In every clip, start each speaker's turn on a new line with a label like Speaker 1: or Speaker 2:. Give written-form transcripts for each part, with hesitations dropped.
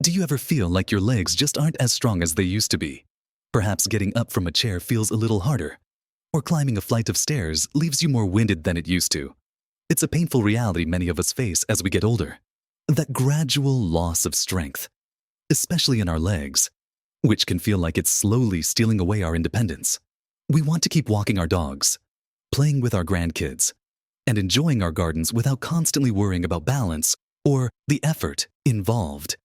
Speaker 1: Do you ever feel like your legs just aren't as strong as they used to be? Perhaps getting up from a chair feels a little harder, or climbing a flight of stairs leaves you more winded than it used to. It's a painful reality many of us face as we get older. That gradual loss of strength, especially in our legs, which can feel like it's slowly stealing away our independence. We want to keep walking our dogs, playing with our grandkids, and enjoying our gardens without constantly worrying about balance or the effort involved.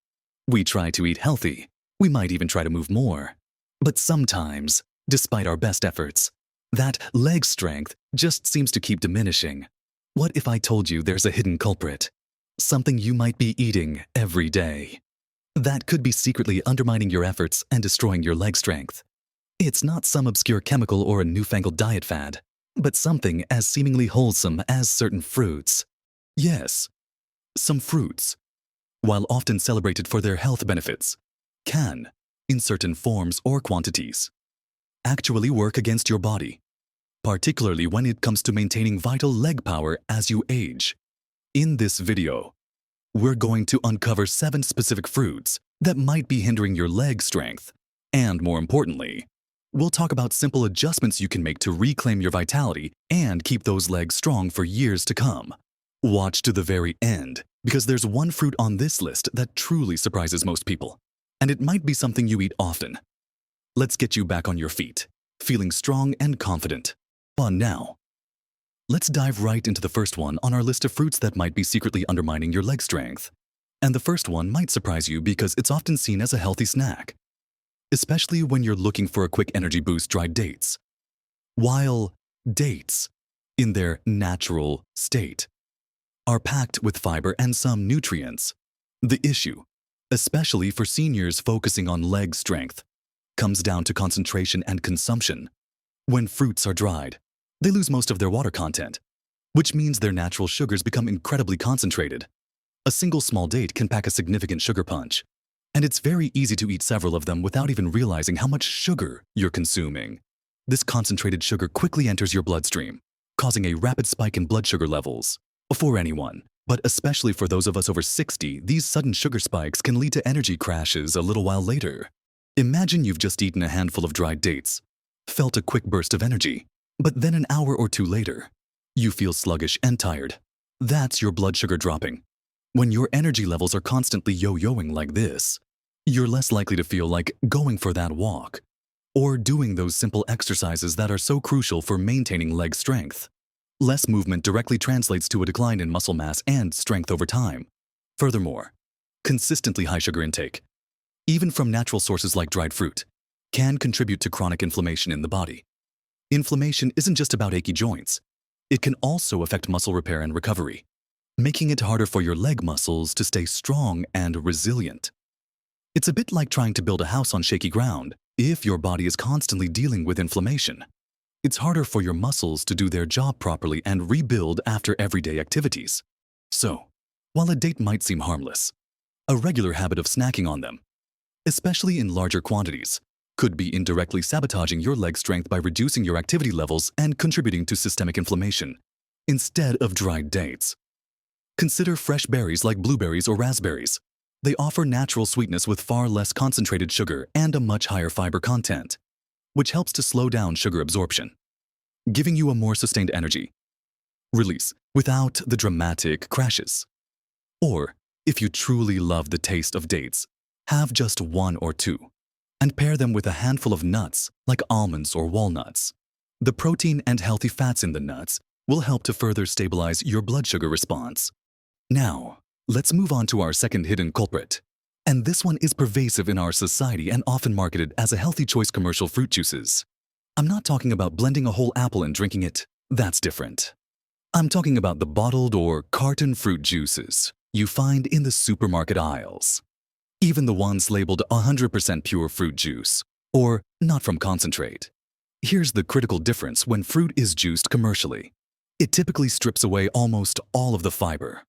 Speaker 1: We try to eat healthy. We might even try to move more. But sometimes, despite our best efforts, that leg strength just seems to keep diminishing. What if I told you there's a hidden culprit? Something you might be eating every day. That could be secretly undermining your efforts and destroying your leg strength. It's not some obscure chemical or a newfangled diet fad, but something as seemingly wholesome as certain fruits. Yes, some fruits, while often celebrated for their health benefits, can, in certain forms or quantities, actually work against your body, particularly when it comes to maintaining vital leg power as you age. In this video, we're going to uncover 7 specific fruits that might be hindering your leg strength, and more importantly, we'll talk about simple adjustments you can make to reclaim your vitality and keep those legs strong for years to come. Watch to the very end, because there's one fruit on this list that truly surprises most people, and it might be something you eat often. Let's get you back on your feet, feeling strong and confident. On now. Let's dive right into the first one on our list of fruits that might be secretly undermining your leg strength. And the first one might surprise you because it's often seen as a healthy snack, especially when you're looking for a quick energy boost: dried dates. While dates, in their natural state, are packed with fiber and some nutrients, the issue, especially for seniors focusing on leg strength, comes down to concentration and consumption. When fruits are dried, they lose most of their water content, which means their natural sugars become incredibly concentrated. A single small date can pack a significant sugar punch, and it's very easy to eat several of them without even realizing how much sugar you're consuming. This concentrated sugar quickly enters your bloodstream, causing a rapid spike in blood sugar levels. For anyone, but especially for those of us over 60, these sudden sugar spikes can lead to energy crashes a little while later. Imagine you've just eaten a handful of dried dates, felt a quick burst of energy, but then an hour or two later, you feel sluggish and tired. That's your blood sugar dropping. When your energy levels are constantly yo-yoing like this, you're less likely to feel like going for that walk or doing those simple exercises that are so crucial for maintaining leg strength. Less movement directly translates to a decline in muscle mass and strength over time. Furthermore, consistently high sugar intake, even from natural sources like dried fruit, can contribute to chronic inflammation in the body. Inflammation isn't just about achy joints. It can also affect muscle repair and recovery, making it harder for your leg muscles to stay strong and resilient. It's a bit like trying to build a house on shaky ground. If your body is constantly dealing with inflammation, it's harder for your muscles to do their job properly and rebuild after everyday activities. So, while a date might seem harmless, a regular habit of snacking on them, especially in larger quantities, could be indirectly sabotaging your leg strength by reducing your activity levels and contributing to systemic inflammation. Instead of dried dates, consider fresh berries like blueberries or raspberries. They offer natural sweetness with far less concentrated sugar and a much higher fiber content, which helps to slow down sugar absorption, giving you a more sustained energy release without the dramatic crashes. Or, if you truly love the taste of dates, have just 1 or 2, and pair them with a handful of nuts like almonds or walnuts. The protein and healthy fats in the nuts will help to further stabilize your blood sugar response. Now, let's move on to our second hidden culprit. And this one is pervasive in our society and often marketed as a healthy choice: commercial fruit juices. I'm not talking about blending a whole apple and drinking it. That's different. I'm talking about the bottled or carton fruit juices you find in the supermarket aisles. Even the ones labeled 100% pure fruit juice, or not from concentrate. Here's the critical difference when fruit is juiced commercially. It typically strips away almost all of the fiber.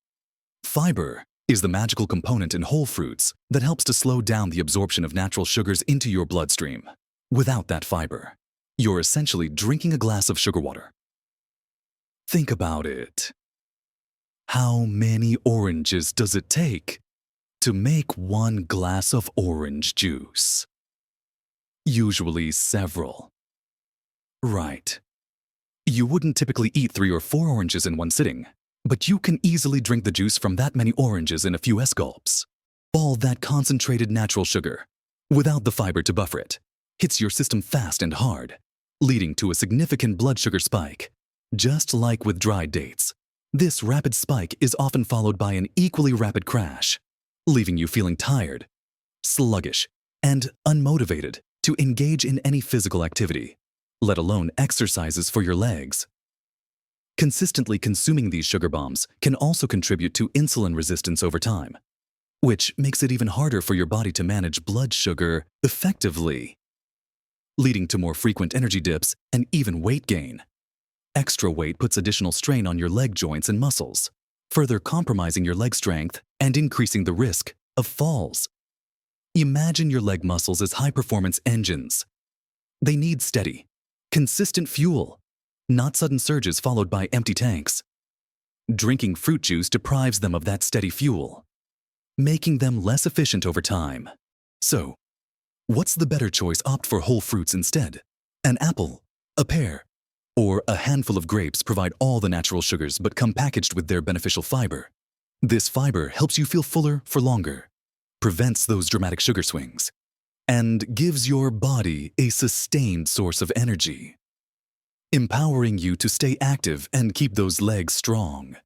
Speaker 1: Fiber is the magical component in whole fruits that helps to slow down the absorption of natural sugars into your bloodstream. Without that fiber, you're essentially drinking a glass of sugar water. Think about it. How many oranges does it take to make one glass of orange juice. Usually several. Right. You wouldn't typically eat 3 or 4 oranges in one sitting, but you can easily drink the juice from that many oranges in a few gulps. All that concentrated natural sugar, without the fiber to buffer it, hits your system fast and hard, leading to a significant blood sugar spike. Just like with dried dates, this rapid spike is often followed by an equally rapid crash, leaving you feeling tired, sluggish, and unmotivated to engage in any physical activity, let alone exercises for your legs. Consistently consuming these sugar bombs can also contribute to insulin resistance over time, which makes it even harder for your body to manage blood sugar effectively, leading to more frequent energy dips and even weight gain. Extra weight puts additional strain on your leg joints and muscles, further compromising your leg strength and increasing the risk of falls. Imagine your leg muscles as high-performance engines. They need steady, consistent fuel, not sudden surges followed by empty tanks. Drinking fruit juice deprives them of that steady fuel, making them less efficient over time. So, what's the better choice? Opt for whole fruits instead. An apple, a pear, or a handful of grapes provide all the natural sugars but come packaged with their beneficial fiber. This fiber helps you feel fuller for longer, prevents those dramatic sugar swings, and gives your body a sustained source of energy, empowering you to stay active and keep those legs strong.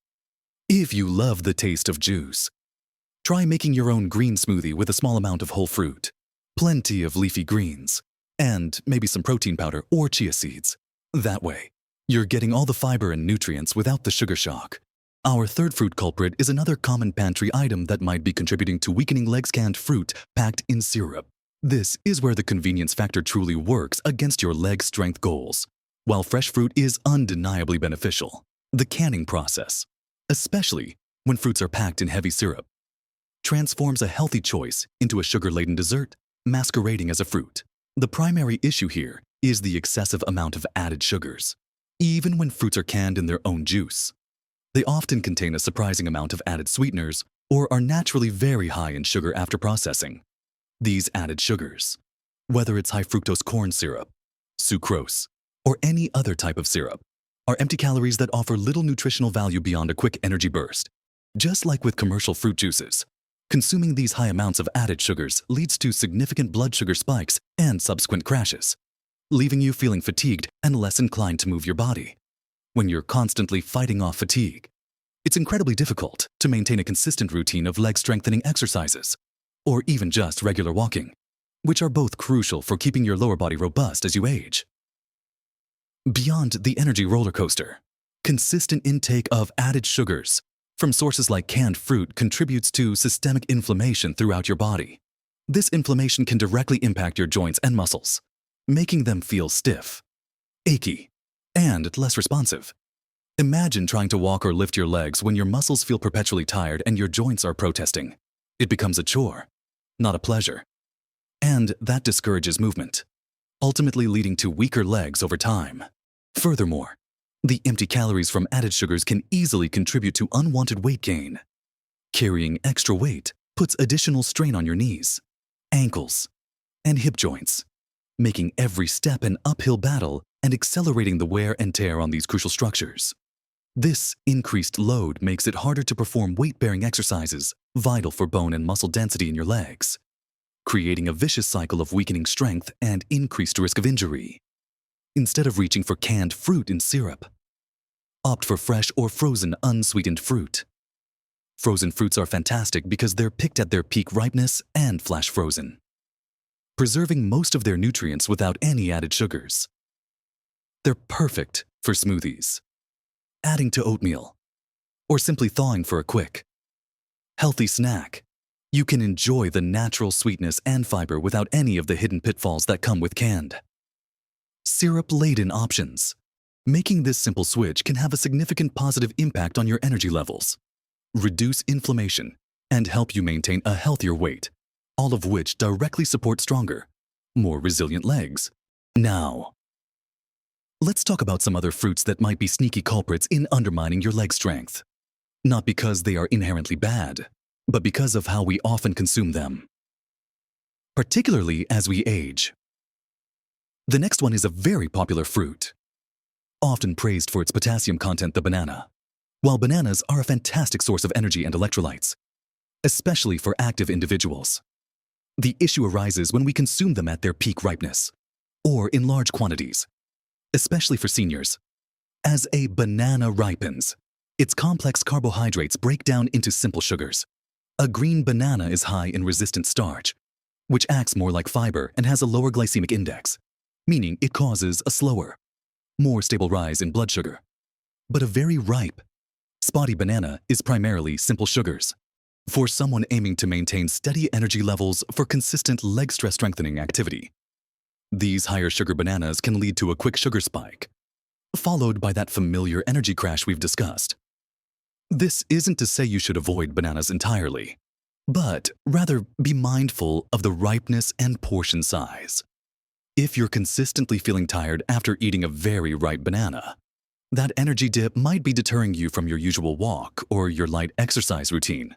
Speaker 1: If you love the taste of juice, try making your own green smoothie with a small amount of whole fruit, plenty of leafy greens, and maybe some protein powder or chia seeds. That way, you're getting all the fiber and nutrients without the sugar shock. Our third fruit culprit is another common pantry item that might be contributing to weakening legs: canned fruit packed in syrup. This is where the convenience factor truly works against your leg strength goals. While fresh fruit is undeniably beneficial, the canning process, especially when fruits are packed in heavy syrup, transforms a healthy choice into a sugar-laden dessert masquerading as a fruit. The primary issue here is the excessive amount of added sugars. Even when fruits are canned in their own juice, they often contain a surprising amount of added sweeteners or are naturally very high in sugar after processing. These added sugars, whether it's high fructose corn syrup, sucrose, or any other type of syrup, are empty calories that offer little nutritional value beyond a quick energy burst. Just like with commercial fruit juices, consuming these high amounts of added sugars leads to significant blood sugar spikes and subsequent crashes, leaving you feeling fatigued and less inclined to move your body. When you're constantly fighting off fatigue, it's incredibly difficult to maintain a consistent routine of leg strengthening exercises, or even just regular walking, which are both crucial for keeping your lower body robust as you age. Beyond the energy roller coaster, consistent intake of added sugars from sources like canned fruit contributes to systemic inflammation throughout your body. This inflammation can directly impact your joints and muscles, making them feel stiff, achy, and less responsive. Imagine trying to walk or lift your legs when your muscles feel perpetually tired and your joints are protesting. It becomes a chore, not a pleasure. And that discourages movement, ultimately leading to weaker legs over time. Furthermore, the empty calories from added sugars can easily contribute to unwanted weight gain. Carrying extra weight puts additional strain on your knees, ankles, and hip joints, making every step an uphill battle and accelerating the wear and tear on these crucial structures. This increased load makes it harder to perform weight-bearing exercises vital for bone and muscle density in your legs, creating a vicious cycle of weakening strength and increased risk of injury. Instead of reaching for canned fruit in syrup, opt for fresh or frozen unsweetened fruit. Frozen fruits are fantastic because they're picked at their peak ripeness and flash frozen, preserving most of their nutrients without any added sugars. They're perfect for smoothies, adding to oatmeal, or simply thawing for a quick, healthy snack. You can enjoy the natural sweetness and fiber without any of the hidden pitfalls that come with canned, syrup-laden options. Making this simple switch can have a significant positive impact on your energy levels, reduce inflammation, and help you maintain a healthier weight, all of which directly support stronger, more resilient legs. Now, let's talk about some other fruits that might be sneaky culprits in undermining your leg strength. Not because they are inherently bad, but because of how we often consume them, particularly as we age. The next one is a very popular fruit, often praised for its potassium content, the banana. While bananas are a fantastic source of energy and electrolytes, especially for active individuals, the issue arises when we consume them at their peak ripeness, or in large quantities, especially for seniors. As a banana ripens, its complex carbohydrates break down into simple sugars. A green banana is high in resistant starch, which acts more like fiber and has a lower glycemic index, meaning it causes a slower, more stable rise in blood sugar. But a very ripe, spotty banana is primarily simple sugars. For someone aiming to maintain steady energy levels for consistent leg stress strengthening activity, these higher sugar bananas can lead to a quick sugar spike, followed by that familiar energy crash we've discussed. This isn't to say you should avoid bananas entirely, but rather be mindful of the ripeness and portion size. If you're consistently feeling tired after eating a very ripe banana, that energy dip might be deterring you from your usual walk or your light exercise routine.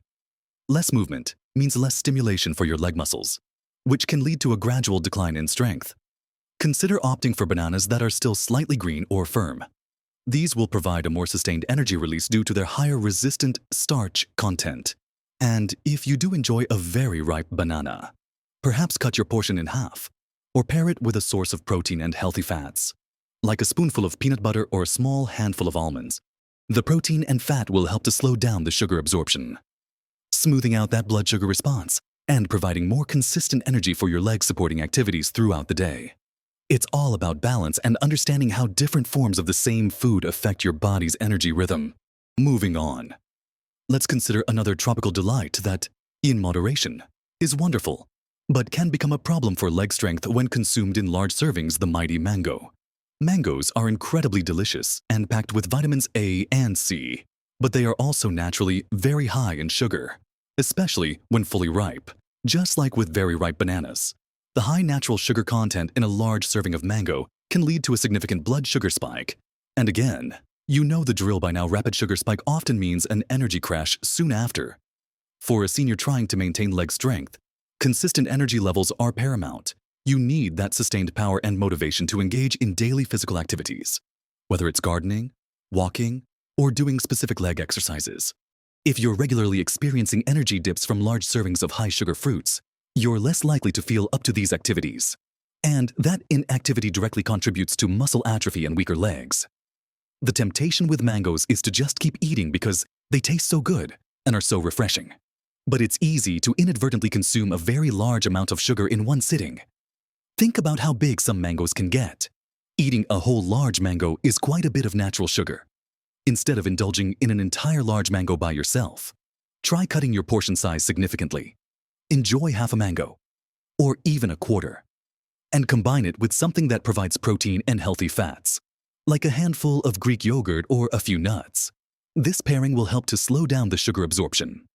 Speaker 1: Less movement means less stimulation for your leg muscles, which can lead to a gradual decline in strength. Consider opting for bananas that are still slightly green or firm. These will provide a more sustained energy release due to their higher resistant starch content. And if you do enjoy a very ripe banana, perhaps cut your portion in half, or pair it with a source of protein and healthy fats, like a spoonful of peanut butter or a small handful of almonds. The protein and fat will help to slow down the sugar absorption, smoothing out that blood sugar response and providing more consistent energy for your leg supporting activities throughout the day. It's all about balance and understanding how different forms of the same food affect your body's energy rhythm. Moving on, let's consider another tropical delight that, in moderation, is wonderful, but can become a problem for leg strength when consumed in large servings, the mighty mango. Mangoes are incredibly delicious and packed with vitamins A and C, but they are also naturally very high in sugar, especially when fully ripe, just like with very ripe bananas. The high natural sugar content in a large serving of mango can lead to a significant blood sugar spike. And again, you know the drill by now, rapid sugar spike often means an energy crash soon after. For a senior trying to maintain leg strength, consistent energy levels are paramount. You need that sustained power and motivation to engage in daily physical activities, whether it's gardening, walking, or doing specific leg exercises. If you're regularly experiencing energy dips from large servings of high-sugar fruits, you're less likely to feel up to these activities. And that inactivity directly contributes to muscle atrophy and weaker legs. The temptation with mangoes is to just keep eating because they taste so good and are so refreshing. But it's easy to inadvertently consume a very large amount of sugar in one sitting. Think about how big some mangoes can get. Eating a whole large mango is quite a bit of natural sugar. Instead of indulging in an entire large mango by yourself, try cutting your portion size significantly. Enjoy half a mango, or even a quarter, and combine it with something that provides protein and healthy fats, like a handful of Greek yogurt or a few nuts. This pairing will help to slow down the sugar absorption,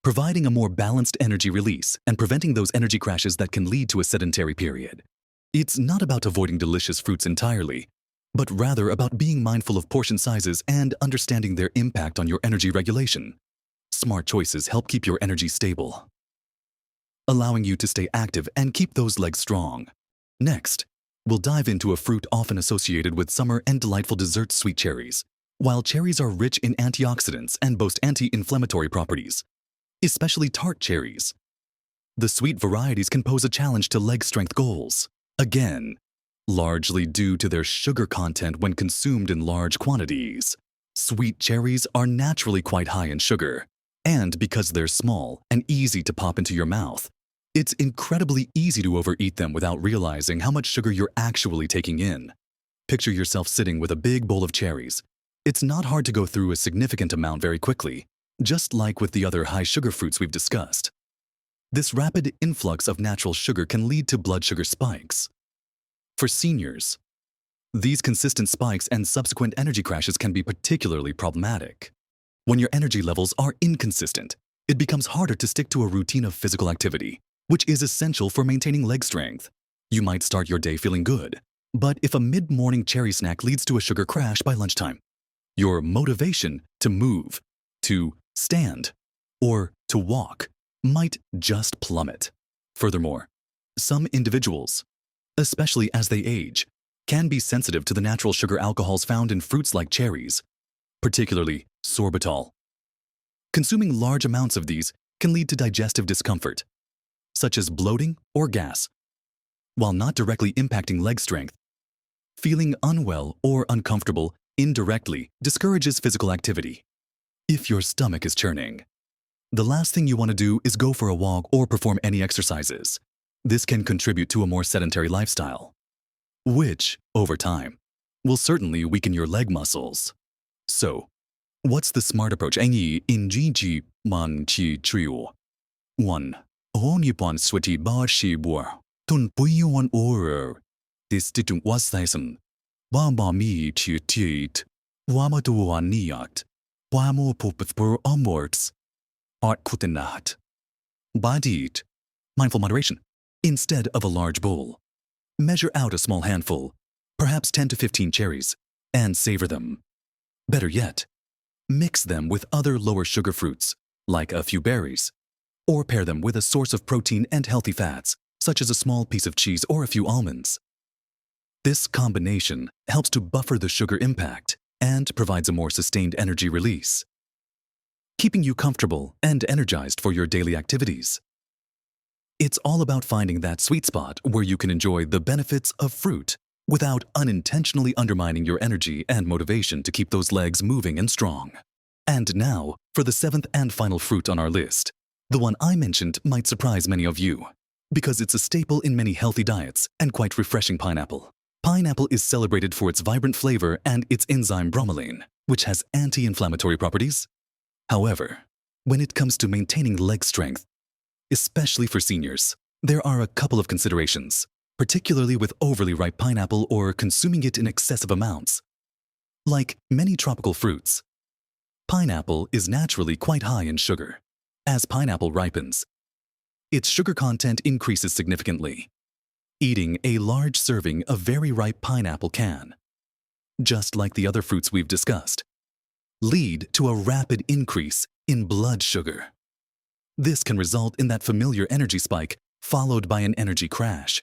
Speaker 1: providing a more balanced energy release and preventing those energy crashes that can lead to a sedentary period. It's not about avoiding delicious fruits entirely, but rather about being mindful of portion sizes and understanding their impact on your energy regulation. Smart choices help keep your energy stable, allowing you to stay active and keep those legs strong. Next, we'll dive into a fruit often associated with summer and delightful desserts, sweet cherries. While cherries are rich in antioxidants and boast anti-inflammatory properties, especially tart cherries, the sweet varieties can pose a challenge to leg strength goals. Again, largely due to their sugar content when consumed in large quantities. Sweet cherries are naturally quite high in sugar, and because they're small and easy to pop into your mouth, it's incredibly easy to overeat them without realizing how much sugar you're actually taking in. Picture yourself sitting with a big bowl of cherries. It's not hard to go through a significant amount very quickly, just like with the other high-sugar fruits we've discussed. This rapid influx of natural sugar can lead to blood sugar spikes. For seniors, these consistent spikes and subsequent energy crashes can be particularly problematic. When your energy levels are inconsistent, it becomes harder to stick to a routine of physical activity, which is essential for maintaining leg strength. You might start your day feeling good, but if a mid-morning cherry snack leads to a sugar crash by lunchtime, your motivation to move, to stand, or to walk might just plummet. Furthermore, some individuals, especially as they age, can be sensitive to the natural sugar alcohols found in fruits like cherries, particularly sorbitol. Consuming large amounts of these can lead to digestive discomfort, such as bloating or gas. While not directly impacting leg strength, feeling unwell or uncomfortable indirectly discourages physical activity. If your stomach is churning, the last thing you want to do is go for a walk or perform any exercises. This can contribute to a more sedentary lifestyle, which, over time, will certainly weaken your leg muscles. So, what's the smart approach? In Gigi Man Chi Trio. 1. Onipon Swati Bashi Bor. Tun Puyon Or. Distinct was Tyson. Bamba me to teat. Wamatu niat. Wamo pupur onwards. Art kutenat. Badit. Mindful moderation. Instead of a large bowl, measure out a small handful, perhaps 10 to 15 cherries, and savor them. Better yet, mix them with other lower sugar fruits, like a few berries, or pair them with a source of protein and healthy fats, such as a small piece of cheese or a few almonds. This combination helps to buffer the sugar impact and provides a more sustained energy release, keeping you comfortable and energized for your daily activities. It's all about finding that sweet spot where you can enjoy the benefits of fruit without unintentionally undermining your energy and motivation to keep those legs moving and strong. And now, for the 7th and final fruit on our list. The one I mentioned might surprise many of you, because it's a staple in many healthy diets and quite refreshing pineapple. Pineapple is celebrated for its vibrant flavor and its enzyme bromelain, which has anti-inflammatory properties. However, when it comes to maintaining leg strength, especially for seniors, there are a couple of considerations, particularly with overly ripe pineapple or consuming it in excessive amounts. Like many tropical fruits, pineapple is naturally quite high in sugar. As pineapple ripens, its sugar content increases significantly. Eating a large serving of very ripe pineapple can, just like the other fruits we've discussed, lead to a rapid increase in blood sugar. This can result in that familiar energy spike followed by an energy crash,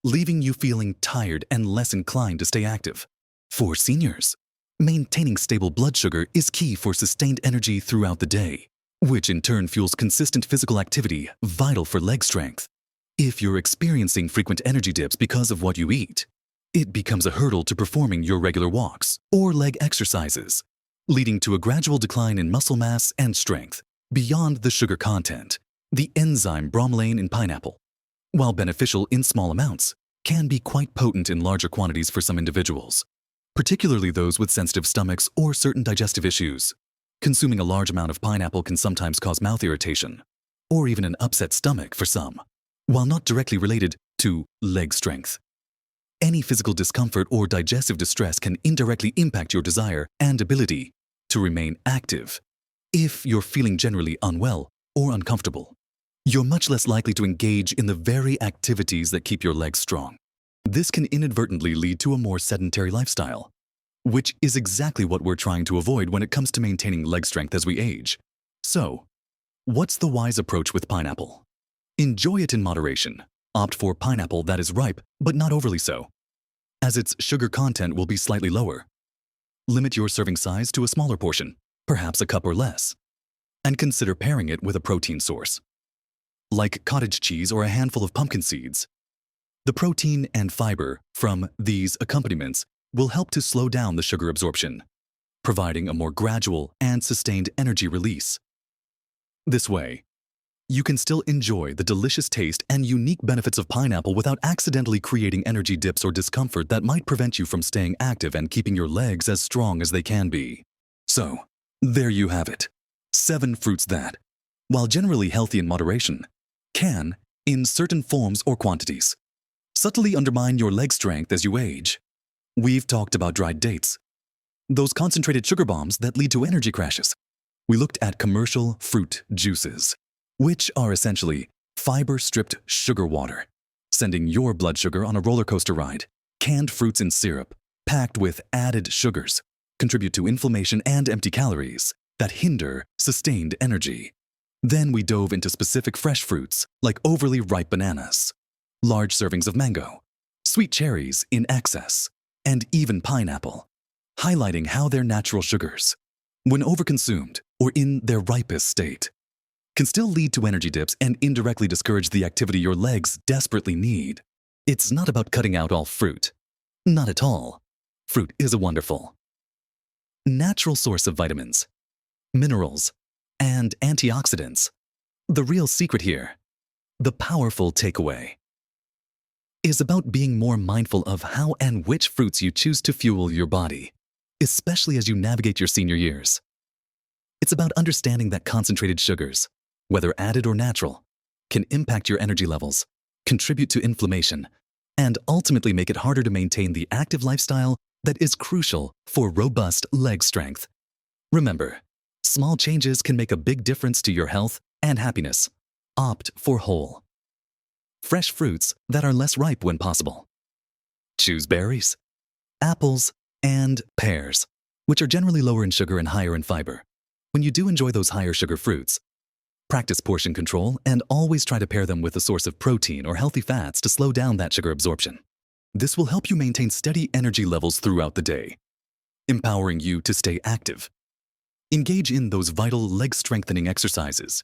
Speaker 1: leaving you feeling tired and less inclined to stay active. For seniors, maintaining stable blood sugar is key for sustained energy throughout the day, which in turn fuels consistent physical activity vital for leg strength. If you're experiencing frequent energy dips because of what you eat, it becomes a hurdle to performing your regular walks or leg exercises, leading to a gradual decline in muscle mass and strength. Beyond the sugar content, the enzyme bromelain in pineapple, while beneficial in small amounts, can be quite potent in larger quantities for some individuals, particularly those with sensitive stomachs or certain digestive issues. Consuming a large amount of pineapple can sometimes cause mouth irritation, or even an upset stomach for some, while not directly related to leg strength. Any physical discomfort or digestive distress can indirectly impact your desire and ability to remain active. If you're feeling generally unwell or uncomfortable, you're much less likely to engage in the very activities that keep your legs strong. This can inadvertently lead to a more sedentary lifestyle, which is exactly what we're trying to avoid when it comes to maintaining leg strength as we age. So, what's the wise approach with pineapple? Enjoy it in moderation. Opt for pineapple that is ripe, but not overly so, as its sugar content will be slightly lower. Limit your serving size to a smaller portion, perhaps a cup or less, and consider pairing it with a protein source, like cottage cheese or a handful of pumpkin seeds. The protein and fiber from these accompaniments will help to slow down the sugar absorption, providing a more gradual and sustained energy release. This way, you can still enjoy the delicious taste and unique benefits of pineapple without accidentally creating energy dips or discomfort that might prevent you from staying active and keeping your legs as strong as they can be. So, there you have it. 7 fruits that, while generally healthy in moderation, can, in certain forms or quantities, subtly undermine your leg strength as you age. We've talked about dried dates, those concentrated sugar bombs that lead to energy crashes. We looked at commercial fruit juices, which are essentially fiber-stripped sugar water, sending your blood sugar on a roller coaster ride. Canned fruits in syrup, packed with added sugars, contribute to inflammation and empty calories that hinder sustained energy. Then we dove into specific fresh fruits like overly ripe bananas, large servings of mango, sweet cherries in excess, and even pineapple, highlighting how their natural sugars, when overconsumed or in their ripest state, can still lead to energy dips and indirectly discourage the activity your legs desperately need. It's not about cutting out all fruit. Not at all. Fruit is a wonderful, natural source of vitamins, minerals, and antioxidants. The real secret here, the powerful takeaway, is about being more mindful of how and which fruits you choose to fuel your body, especially as you navigate your senior years. It's about understanding that concentrated sugars, whether added or natural, can impact your energy levels, contribute to inflammation, and ultimately make it harder to maintain the active lifestyle that is crucial for robust leg strength. Remember, small changes can make a big difference to your health and happiness. Opt for whole, fresh fruits that are less ripe when possible. Choose berries, apples, and pears, which are generally lower in sugar and higher in fiber. When you do enjoy those higher sugar fruits, practice portion control and always try to pair them with a source of protein or healthy fats to slow down that sugar absorption. This will help you maintain steady energy levels throughout the day, empowering you to stay active. Engage in those vital leg-strengthening exercises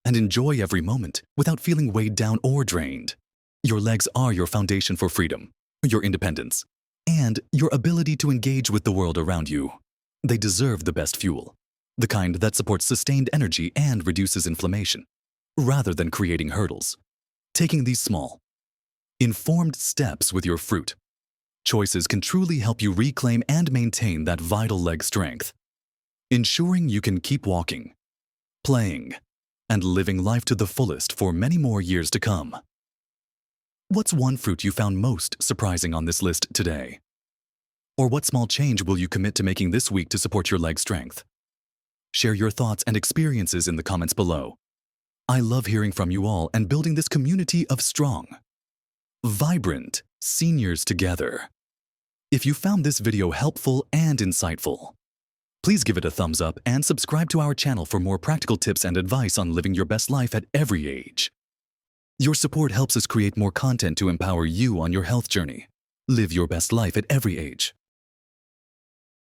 Speaker 1: and enjoy every moment without feeling weighed down or drained. Your legs are your foundation for freedom, your independence, and your ability to engage with the world around you. They deserve the best fuel, the kind that supports sustained energy and reduces inflammation, rather than creating hurdles. Taking these small, informed steps with your fruit choices can truly help you reclaim and maintain that vital leg strength, ensuring you can keep walking, playing, and living life to the fullest for many more years to come. What's one fruit you found most surprising on this list today? Or what small change will you commit to making this week to support your leg strength? Share your thoughts and experiences in the comments below. I love hearing from you all and building this community of strong, vibrant seniors together. If you found this video helpful and insightful, please give it a thumbs up and subscribe to our channel for more practical tips and advice on living your best life at every age. Your support helps us create more content to empower you on your health journey. Live your best life at every age.